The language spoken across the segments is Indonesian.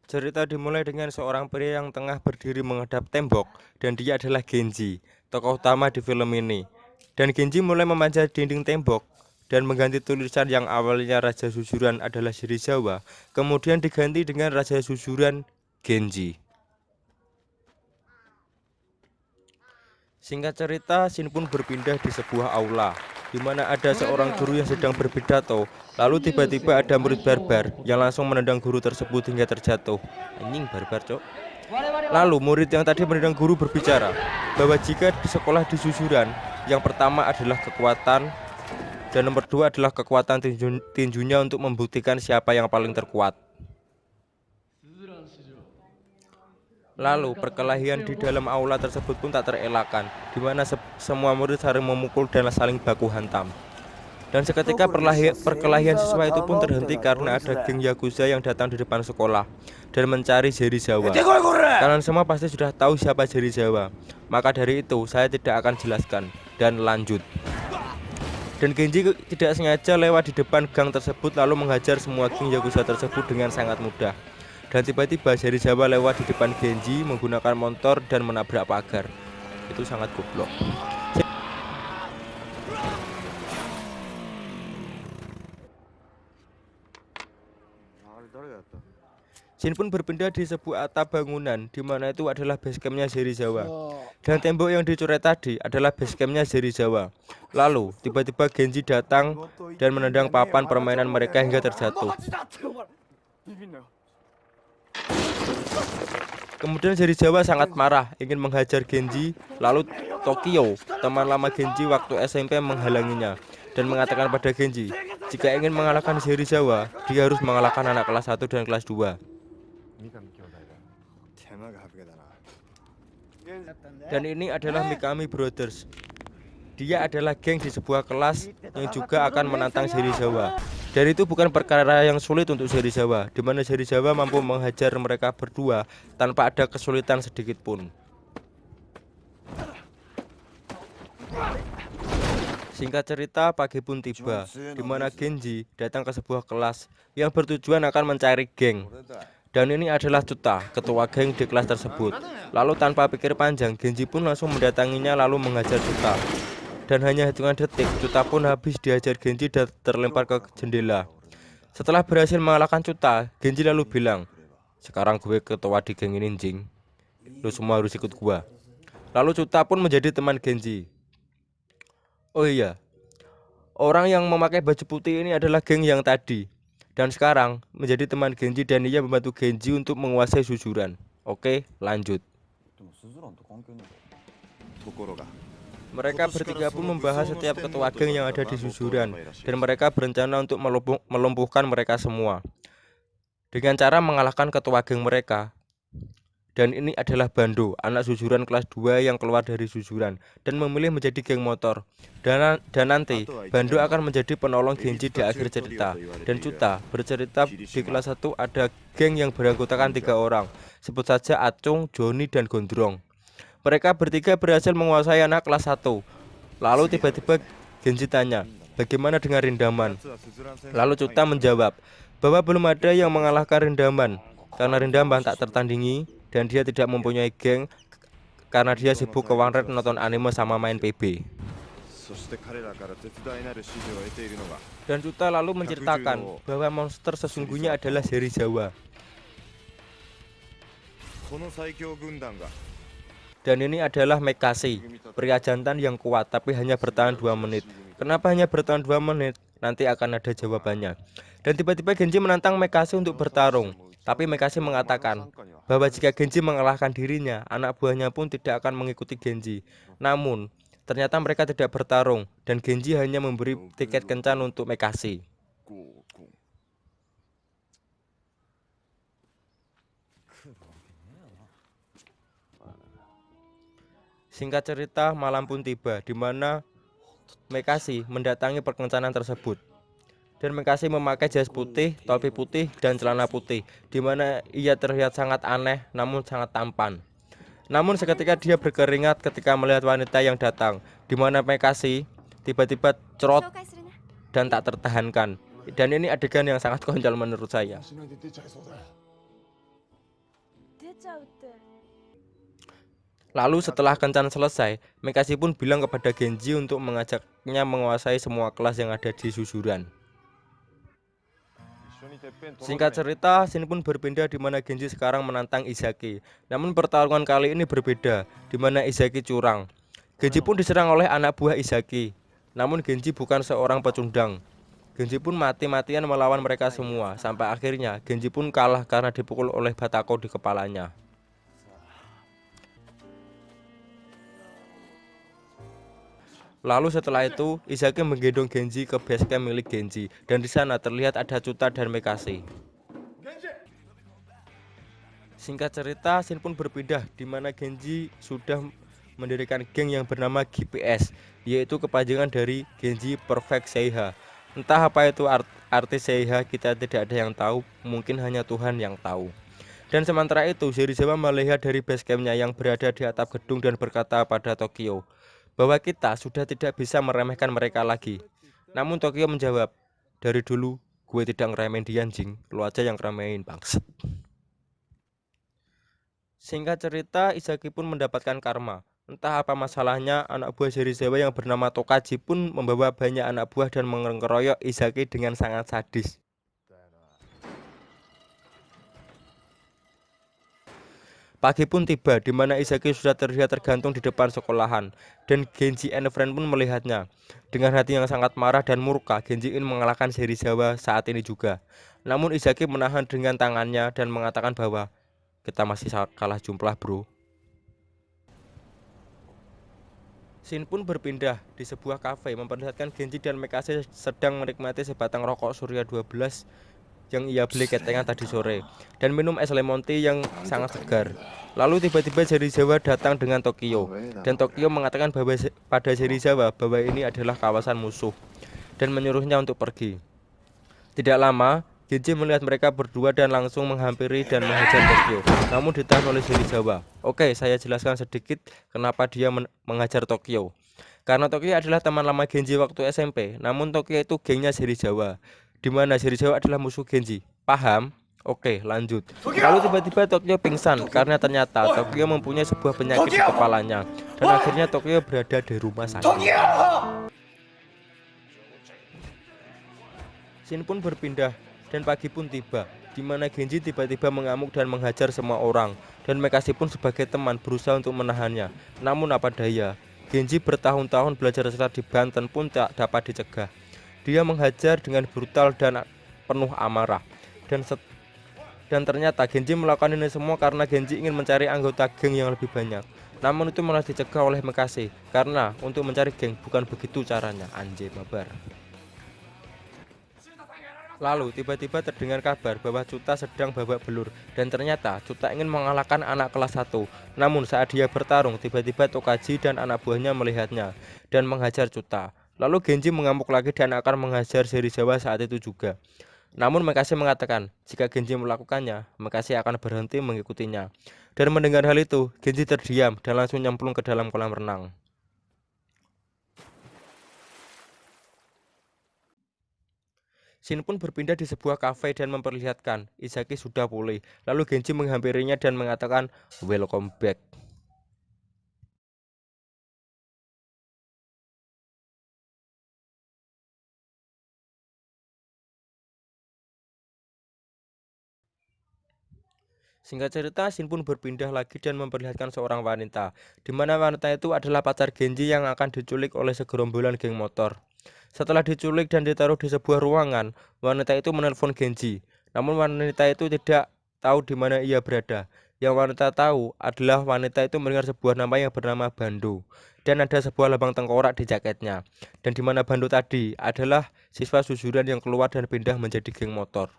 Cerita dimulai dengan seorang pria yang tengah berdiri menghadap tembok, dan dia adalah Genji, tokoh utama di film ini. Dan Genji mulai memanjat dinding tembok dan mengganti tulisan yang awalnya Raja Susuran adalah Serizawa, kemudian diganti dengan Raja Susuran Genji. Singkat cerita, Shin pun berpindah di sebuah aula, di mana ada seorang guru yang sedang berpidato. Lalu tiba-tiba ada murid barbar yang langsung menendang guru tersebut hingga terjatuh. Anjing barbar, cok. Lalu murid yang tadi menendang guru berbicara bahwa jika di sekolah di Susuran, yang pertama adalah kekuatan dan nomor dua adalah kekuatan tinjunya untuk membuktikan siapa yang paling terkuat. Lalu perkelahian di dalam aula tersebut pun tak terelakkan, di mana semua murid saling memukul dan saling baku hantam. Dan seketika perkelahian siswa itu pun terhenti karena ada geng Yakuza yang datang di depan sekolah dan mencari Serizawa. Kalian semua pasti sudah tahu siapa Serizawa. Maka dari itu saya tidak akan jelaskan dan lanjut. Dan Genji tidak sengaja lewat di depan gang tersebut lalu menghajar semua geng Yakuza tersebut dengan sangat mudah. Dan tiba-tiba Serizawa lewat di depan Genji menggunakan motor dan menabrak pagar. Itu sangat goblok. Shin pun berpindah di sebuah atap bangunan, di mana itu adalah basecampnya Serizawa. Dan tembok yang dicoret tadi adalah basecampnya Serizawa. Lalu, tiba-tiba Genji datang dan menendang papan permainan mereka hingga terjatuh. Kemudian Serizawa sangat marah, ingin menghajar Genji. Lalu Tokyo, teman lama Genji waktu SMP, menghalanginya dan mengatakan pada Genji, jika ingin mengalahkan Serizawa, dia harus mengalahkan anak kelas 1 dan kelas 2. Dan ini adalah Mikami Brothers. Dia adalah geng di sebuah kelas yang juga akan menantang Serizawa. Dan itu bukan perkara yang sulit untuk Serizawa, di mana Serizawa mampu menghajar mereka berdua tanpa ada kesulitan sedikit pun. Singkat cerita, pagi pun tiba, di mana Genji datang ke sebuah kelas yang bertujuan akan mencari geng. Dan ini adalah Cuta, ketua geng di kelas tersebut. Lalu tanpa pikir panjang, Genji pun langsung mendatanginya lalu menghajar Cuta. Dan hanya hitungan detik, Cuta pun habis dihajar Genji dan terlempar ke jendela. Setelah berhasil mengalahkan Cuta, Genji lalu bilang, sekarang gue ketua di geng ini, Jing. Lu semua harus ikut gua. Lalu Cuta pun menjadi teman Genji. Oh iya, orang yang memakai baju putih ini adalah geng yang tadi. Dan sekarang menjadi teman Genji dan ia membantu Genji untuk menguasai Susuran. Oke, lanjut. Mereka bertiga pun membahas setiap ketua geng yang ada di Susuran. Dan mereka berencana untuk melumpuhkan mereka semua dengan cara mengalahkan ketua geng mereka. Dan ini adalah Bando, anak Susuran kelas 2 yang keluar dari Susuran dan memilih menjadi geng motor. Dan nanti Bando akan menjadi penolong Genji di akhir cerita. Dan Cuta bercerita di kelas 1 ada geng yang beranggotakan 3 orang. Sebut saja Acung, Joni, dan Gondrong. Mereka bertiga berhasil menguasai anak kelas 1. Lalu tiba-tiba Genji tanya, bagaimana dengan Rindaman? Lalu Cuta menjawab bahwa belum ada yang mengalahkan Rindaman karena Rindaman tak tertandingi dan dia tidak mempunyai geng karena dia sibuk ke warnet nonton anime sama main PB. Dan Cuta lalu menceritakan bahwa monster sesungguhnya adalah Serizawa. Dan ini adalah Mekashi, pria jantan yang kuat tapi hanya bertahan 2 menit. Kenapa hanya bertahan 2 menit? Nanti akan ada jawabannya. Dan tiba-tiba Genji menantang Mekashi untuk bertarung. Tapi Mekashi mengatakan bahwa jika Genji mengalahkan dirinya, anak buahnya pun tidak akan mengikuti Genji. Namun, ternyata mereka tidak bertarung dan Genji hanya memberi tiket kencan untuk Mekashi. Singkat cerita, malam pun tiba di mana Mekashi mendatangi perkencanan tersebut. Dan Mekashi memakai jas putih, topi putih, dan celana putih, di mana ia terlihat sangat aneh namun sangat tampan. Namun seketika dia berkeringat ketika melihat wanita yang datang, di mana Mekashi tiba-tiba cerot dan tak tertahankan. Dan ini adegan yang sangat konyol menurut saya. Lalu setelah kencan selesai, Mekashi pun bilang kepada Genji untuk mengajaknya menguasai semua kelas yang ada di Suzuran. Singkat cerita, scene pun berpindah di mana Genji sekarang menantang Izaki. Namun pertarungan kali ini berbeda, di mana Izaki curang. Genji pun diserang oleh anak buah Izaki. Namun Genji bukan seorang pecundang. Genji pun mati-matian melawan mereka semua. Sampai akhirnya Genji pun kalah karena dipukul oleh batako di kepalanya. Lalu setelah itu, Izaki menggendong Genji ke basecamp milik Genji. Dan di sana terlihat ada Cuta dan Mekashi. Singkat cerita, scene pun berpindah di mana Genji sudah mendirikan geng yang bernama GPS, yaitu kepanjangan dari Genji Perfect Seiha. Entah apa itu arti Seiha, kita tidak ada yang tahu, mungkin hanya Tuhan yang tahu. Dan sementara itu, Serizawa melihat dari basecampnya yang berada di atap gedung dan berkata pada Tokyo bahwa kita sudah tidak bisa meremehkan mereka lagi. Namun Tokyo menjawab, dari dulu gue tidak ngeremehin dia anjing, lu aja yang ngeremehin bangset. Singkat cerita, Izaki pun mendapatkan karma. Entah apa masalahnya, anak buah Serizawa yang bernama Tokaji pun membawa banyak anak buah dan mengeroyok Izaki dengan sangat sadis. Pagi pun tiba, di mana Izaki sudah terlihat tergantung di depan sekolahan, dan Genji and Friend pun melihatnya. Dengan hati yang sangat marah dan murka, Genji ingin mengalahkan Serizawa saat ini juga. Namun Izaki menahan dengan tangannya dan mengatakan bahwa kita masih kalah jumlah bro. Scene pun berpindah di sebuah kafe memperlihatkan Genji dan Mekashi sedang menikmati sebatang rokok Surya 12 yang ia beli ketengan tadi sore dan minum es lemon tea yang sangat segar. Lalu tiba-tiba Serizawa datang dengan Tokyo dan Tokyo mengatakan bahwa pada Serizawa bahwa ini adalah kawasan musuh dan menyuruhnya untuk pergi. Tidak lama, Genji melihat mereka berdua dan langsung menghampiri dan menghajar Tokyo, namun ditahan oleh Serizawa. Oke, saya jelaskan sedikit kenapa dia menghajar Tokyo. Karena Tokyo adalah teman lama Genji waktu SMP, namun Tokyo itu gengnya Serizawa, di mana Serizawa adalah musuh Genji. Paham? Oke, lanjut. Lalu tiba-tiba Tokyo pingsan karena ternyata Tokyo mempunyai sebuah penyakit di kepalanya, dan akhirnya Tokyo berada di rumah sakit. Scene pun berpindah dan pagi pun tiba, di mana Genji tiba-tiba mengamuk dan menghajar semua orang, dan Mekashi pun sebagai teman berusaha untuk menahannya. Namun apa daya, Genji bertahun-tahun belajar silat di Banten pun tak dapat dicegah. Dia menghajar dengan brutal dan penuh amarah. Dan ternyata Genji melakukan ini semua karena Genji ingin mencari anggota geng yang lebih banyak. Namun itu malah dicegah oleh Mekashi, karena untuk mencari geng bukan begitu caranya, anjay mabar. Lalu tiba-tiba terdengar kabar bahwa Cuta sedang babak belur, dan ternyata Cuta ingin mengalahkan anak kelas 1. Namun saat dia bertarung, tiba-tiba Tokaji dan anak buahnya melihatnya dan menghajar Cuta. Lalu Genji mengamuk lagi dan akan menghajar Serizawa saat itu juga. Namun Mekashi mengatakan jika Genji melakukannya, Mekashi akan berhenti mengikutinya. Dan mendengar hal itu, Genji terdiam dan langsung nyemplung ke dalam kolam renang. Shin pun berpindah di sebuah kafe dan memperlihatkan Izaki sudah pulih. Lalu Genji menghampirinya dan mengatakan, "Welcome back." Singkat cerita, Shin pun berpindah lagi dan memperlihatkan seorang wanita, di mana wanita itu adalah pacar Genji yang akan diculik oleh segerombolan geng motor. Setelah diculik dan ditaruh di sebuah ruangan, wanita itu menelpon Genji. Namun wanita itu tidak tahu di mana ia berada. Yang wanita tahu adalah wanita itu mendengar sebuah nama yang bernama Bando, dan ada sebuah lubang tengkorak di jaketnya. Dan di mana Bando tadi adalah siswa Suzuran yang keluar dan pindah menjadi geng motor.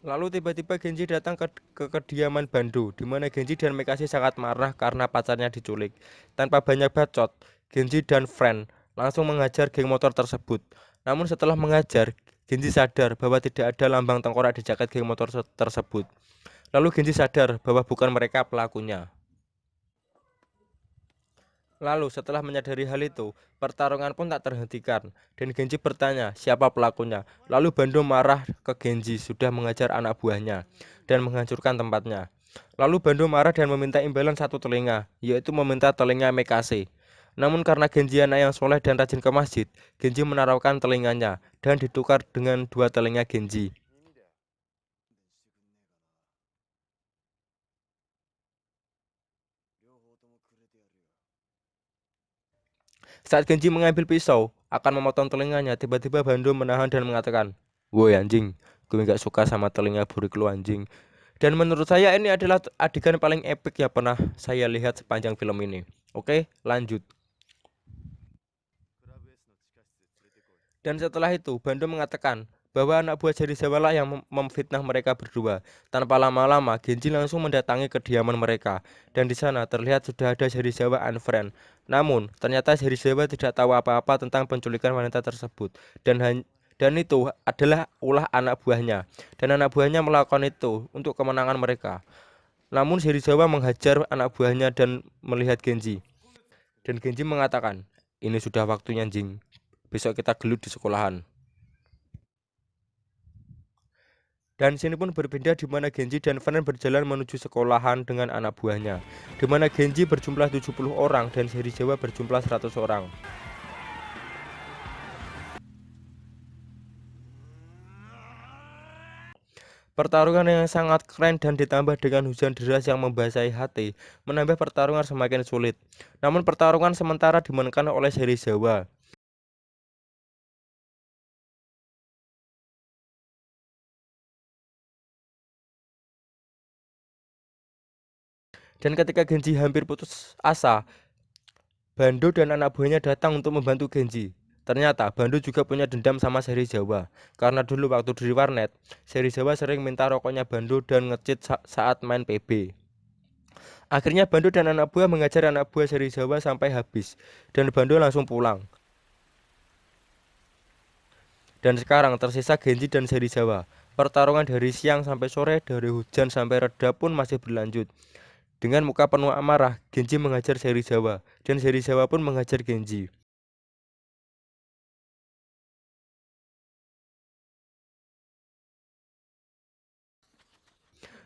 Lalu tiba-tiba Genji datang ke kediaman Bando, di mana Genji dan Mekashi sangat marah karena pacarnya diculik. Tanpa banyak bacot, Genji dan Friend langsung menghajar geng motor tersebut. Namun setelah menghajar, Genji sadar bahwa tidak ada lambang tengkorak di jaket geng motor tersebut. Lalu Genji sadar bahwa bukan mereka pelakunya. Lalu setelah menyadari hal itu, pertarungan pun tak terhentikan dan Genji bertanya siapa pelakunya. Lalu Bando marah ke Genji sudah mengajar anak buahnya dan menghancurkan tempatnya. Lalu Bando marah dan meminta imbalan satu telinga, yaitu meminta telinga Mekase. Namun karena Genji anak yang soleh dan rajin ke masjid, Genji menaruhkan telinganya dan ditukar dengan dua telinga Genji. Saat Genji mengambil pisau, akan memotong telinganya, tiba-tiba Bando menahan dan mengatakan, "Woi anjing, gue gak suka sama telinga burik lu anjing." Dan menurut saya ini adalah adegan paling epik yang pernah saya lihat sepanjang film ini. Oke, lanjut. Dan setelah itu, Bando mengatakan bahwa anak buah Serizawa lah yang memfitnah mereka berdua. Tanpa lama-lama, Genji langsung mendatangi kediaman mereka. Dan di sana terlihat sudah ada Serizawa unfriend. Namun, ternyata Serizawa tidak tahu apa-apa tentang penculikan wanita tersebut. Dan itu adalah ulah anak buahnya. Dan anak buahnya melakukan itu untuk kemenangan mereka. Namun Serizawa menghajar anak buahnya dan melihat Genji. Dan Genji mengatakan, ini sudah waktunya anjing. Besok kita gelut di sekolahan. Dan sini pun berbeda di mana Genji dan Friend berjalan menuju sekolahan dengan anak buahnya. Di mana Genji berjumlah 70 orang dan Serizawa berjumlah 100 orang. Pertarungan yang sangat keren dan ditambah dengan hujan deras yang membasahi hati, menambah pertarungan semakin sulit. Namun pertarungan sementara dimenangkan oleh Serizawa. Dan ketika Genji hampir putus asa, Bando dan anak buahnya datang untuk membantu Genji. Ternyata Bando juga punya dendam sama Serizawa. Karena dulu waktu di warnet, Serizawa sering minta rokoknya Bando dan ngecit saat main PB. Akhirnya Bando dan anak buah mengajar anak buah Serizawa sampai habis. Dan Bando langsung pulang. Dan sekarang tersisa Genji dan Serizawa. Pertarungan dari siang sampai sore, dari hujan sampai reda pun masih berlanjut. Dengan muka penuh amarah, Genji mengajar Serizawa. Dan Serizawa pun mengajar Genji.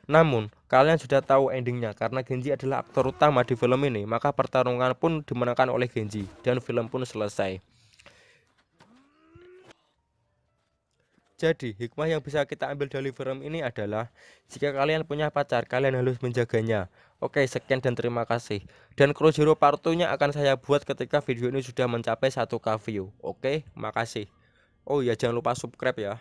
Namun, kalian sudah tahu endingnya karena Genji adalah aktor utama di film ini, maka pertarungan pun dimenangkan oleh Genji dan film pun selesai. Jadi, hikmah yang bisa kita ambil dari film ini adalah jika kalian punya pacar, kalian harus menjaganya. Oke, sekian dan terima kasih. Dan Crow Zero Part 2-nya akan saya buat ketika video ini sudah mencapai 1K view. Oke, makasih. Oh iya, jangan lupa subscribe ya.